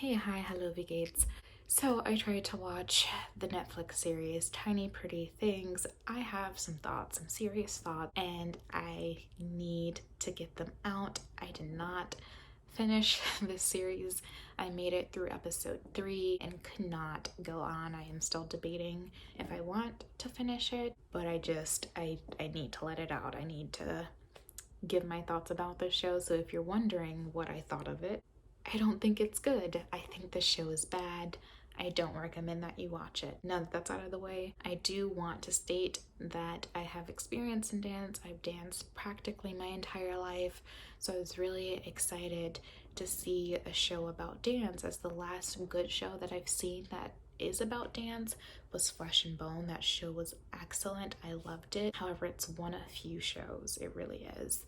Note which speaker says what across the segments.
Speaker 1: Hey, hi, hello, Gates. So I tried to watch the Netflix series Tiny Pretty Things. I have some thoughts, some serious thoughts, and I need to get them out. I did not finish this series. I made it through episode 3 and could not go on. I am still debating if I want to finish it, but I need to let it out. I need to give my thoughts about this show. So if you're wondering what I thought of it, I don't think it's good. I think the show is bad. I don't recommend that you watch it. Now that that's out of the way, I do want to state that I have experience in dance. I've danced practically my entire life, so I was really excited to see a show about dance, as the last good show that I've seen that is about dance was Flesh and Bone. That show was excellent. I loved it. However, it's one of few shows. It really is.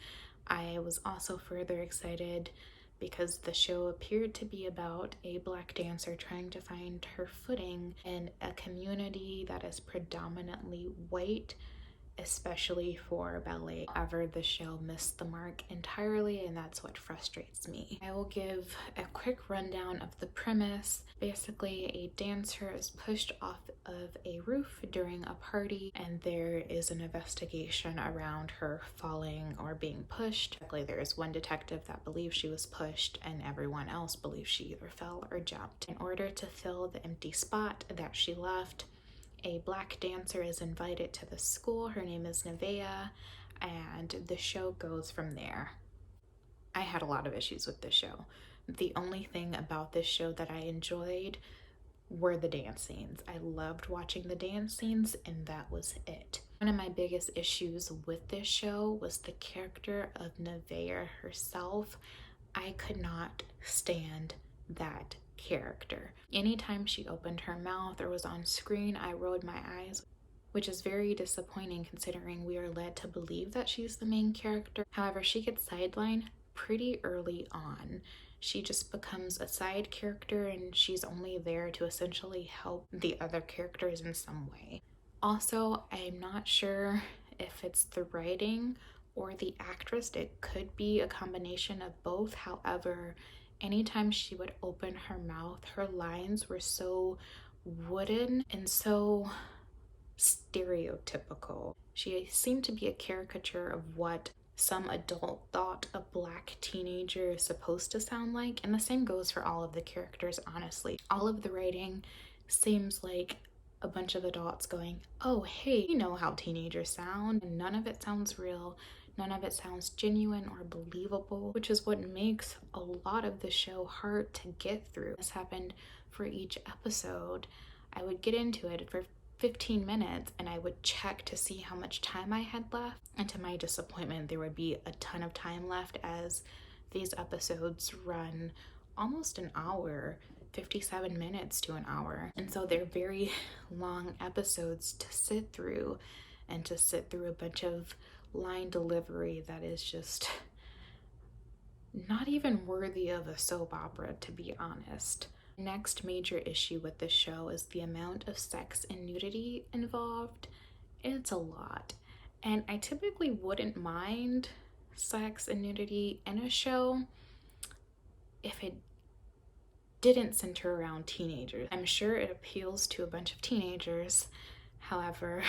Speaker 1: I was also further excited because the show appeared to be about a Black dancer trying to find her footing in a community that is predominantly white, especially for ballet. However, the show missed the mark entirely, and that's what frustrates me. I will give a quick rundown of the premise. Basically, a dancer is pushed off of a roof during a party, and there is an investigation around her falling or being pushed. There is one detective that believes she was pushed, and everyone else believes she either fell or jumped. In order to fill the empty spot that she left, a Black dancer is invited to the school. Her name is Nevaeh, and the show goes from there. I had a lot of issues with this show. The only thing about this show that I enjoyed were the dance scenes. I loved watching the dance scenes, and that was it. One of my biggest issues with this show was the character of Nevaeh herself. I could not stand that character. Anytime she opened her mouth or was on screen, I rolled my eyes, which is very disappointing considering we are led to believe that she's the main character. However, she gets sidelined pretty early on. She just becomes a side character, and she's only there to essentially help the other characters in some way. Also, I'm not sure if it's the writing or the actress. It could be a combination of both. However, anytime she would open her mouth, her lines were so wooden and so stereotypical. She seemed to be a caricature of what some adult thought a Black teenager is supposed to sound like, and the same goes for all of the characters, honestly. All of the writing seems like a bunch of adults going, oh hey, you know how teenagers sound, and none of it sounds real. None of it sounds genuine or believable, which is what makes a lot of the show hard to get through. This happened for each episode. I would get into it for 15 minutes and I would check to see how much time I had left, and to my disappointment there would be a ton of time left, as these episodes run almost an hour, 57 minutes to an hour, and so they're very long episodes to sit through, and to sit through a bunch of line delivery that is just not even worthy of a soap opera, to be honest. Next major issue with this show is the amount of sex and nudity involved. It's a lot, and I typically wouldn't mind sex and nudity in a show if it didn't center around teenagers. I'm sure it appeals to a bunch of teenagers. However,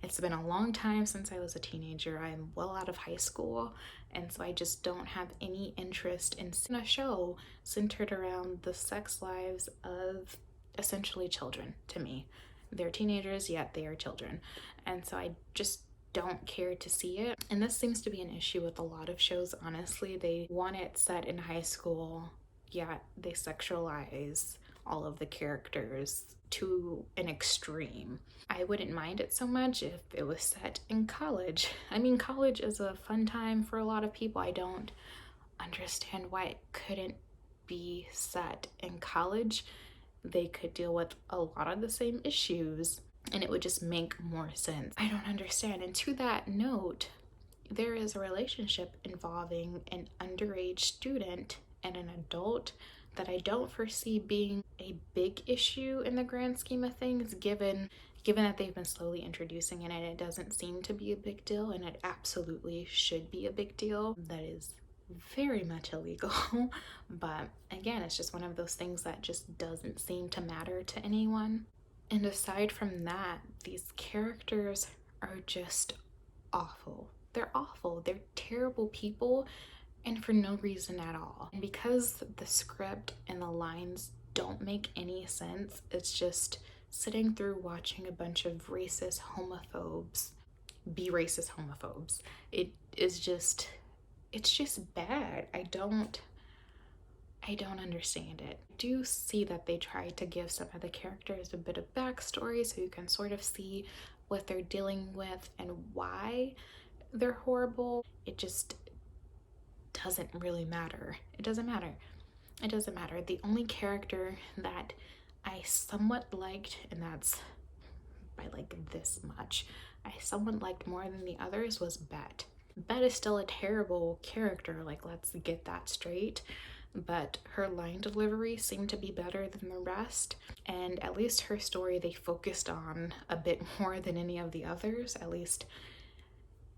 Speaker 1: it's been a long time since I was a teenager. I'm well out of high school, and so I just don't have any interest in a show centered around the sex lives of essentially children to me. They're teenagers, yet they are children. And so I just don't care to see it. And this seems to be an issue with a lot of shows, honestly. They want it set in high school, yet they sexualize all of the characters to an extreme. I wouldn't mind it so much if it was set in college. I mean, college is a fun time for a lot of people. I don't understand why it couldn't be set in college. They could deal with a lot of the same issues and it would just make more sense. I don't understand. And to that note, there is a relationship involving an underage student and an adult that I don't foresee being a big issue in the grand scheme of things, given that they've been slowly introducing it and it doesn't seem to be a big deal, and it absolutely should be a big deal. That is very much illegal. But again, it's just one of those things that just doesn't seem to matter to anyone. And aside from that, these characters are just awful. They're awful. They're terrible people, and for no reason at all. And because the script and the lines don't make any sense, it's just sitting through watching a bunch of racist homophobes be racist homophobes. It is just, it's just bad. I don't understand it. I do see that they try to give some of the characters a bit of backstory so you can sort of see what they're dealing with and why they're horrible. It just doesn't really matter. It doesn't matter. It doesn't matter. The only character that I somewhat liked, and that's by like this much, I somewhat liked more than the others, was Bet. Bet is still a terrible character, like, let's get that straight. But her line delivery seemed to be better than the rest. And at least her story they focused on a bit more than any of the others, at least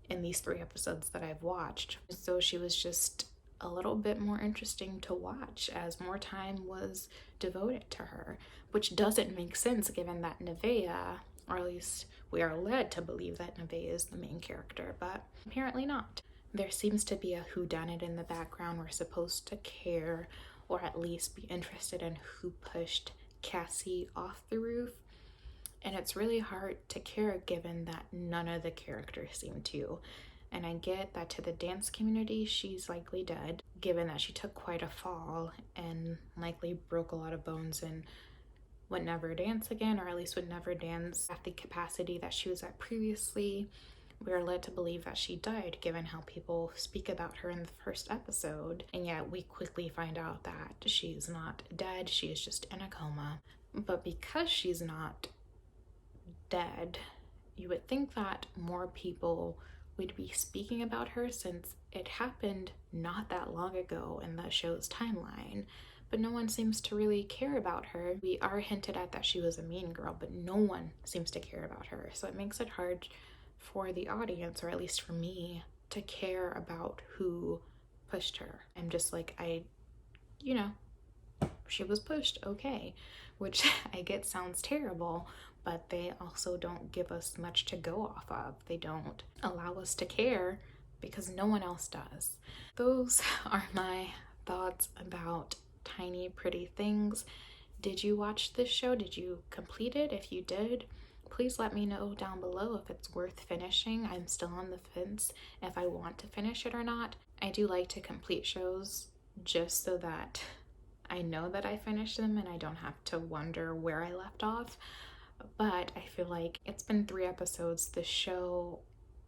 Speaker 1: in these 3 episodes that I've watched. So she was just a little bit more interesting to watch as more time was devoted to her, which doesn't make sense given that Nevaeh, or at least we are led to believe that Nevaeh is the main character, but apparently not. There seems to be a whodunit in the background. We're supposed to care, or at least be interested in who pushed Cassie off the roof. And it's really hard to care given that none of the characters seem to. And I get that to the dance community, she's likely dead, given that she took quite a fall and likely broke a lot of bones and would never dance again, or at least would never dance at the capacity that she was at previously. We are led to believe that she died, given how people speak about her in the first episode, and yet we quickly find out that she's not dead, she is just in a coma. But because she's not dead, you would think that more people would be speaking about her since it happened not that long ago in the show's timeline. But no one seems to really care about her. We are hinted at that she was a mean girl, but no one seems to care about her. So it makes it hard for the audience, or at least for me, to care about who pushed her. I'm just like, she was pushed, okay. Which I get sounds terrible, but they also don't give us much to go off of. They don't allow us to care because no one else does. Those are my thoughts about Tiny Pretty Things. Did you watch this show? Did you complete it? If you did, please let me know down below if it's worth finishing. I'm still on the fence if I want to finish it or not. I do like to complete shows just so that I know that I finished them and I don't have to wonder where I left off. But I feel like it's been 3 episodes. The show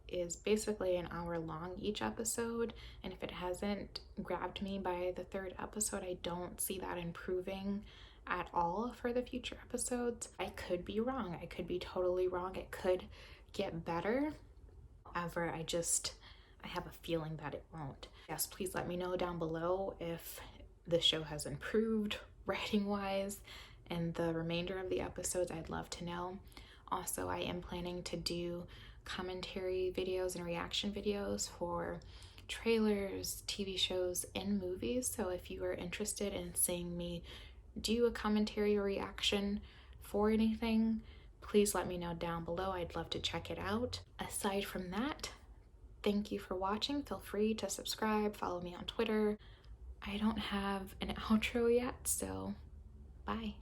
Speaker 1: is basically an hour long each episode, and if it hasn't grabbed me by the 3rd episode, I don't see that improving at all for the future episodes. I could be wrong. I could be totally wrong. It could get better. However, I have a feeling that it won't. Yes, please let me know down below if the show has improved writing wise and the remainder of the episodes. I'd love to know. Also, I am planning to do commentary videos and reaction videos for trailers, TV shows, and movies. So if you are interested in seeing me do a commentary or reaction for anything, please let me know down below. I'd love to check it out. Aside from that, thank you for watching. Feel free to subscribe, follow me on Twitter. I don't have an outro yet, so bye.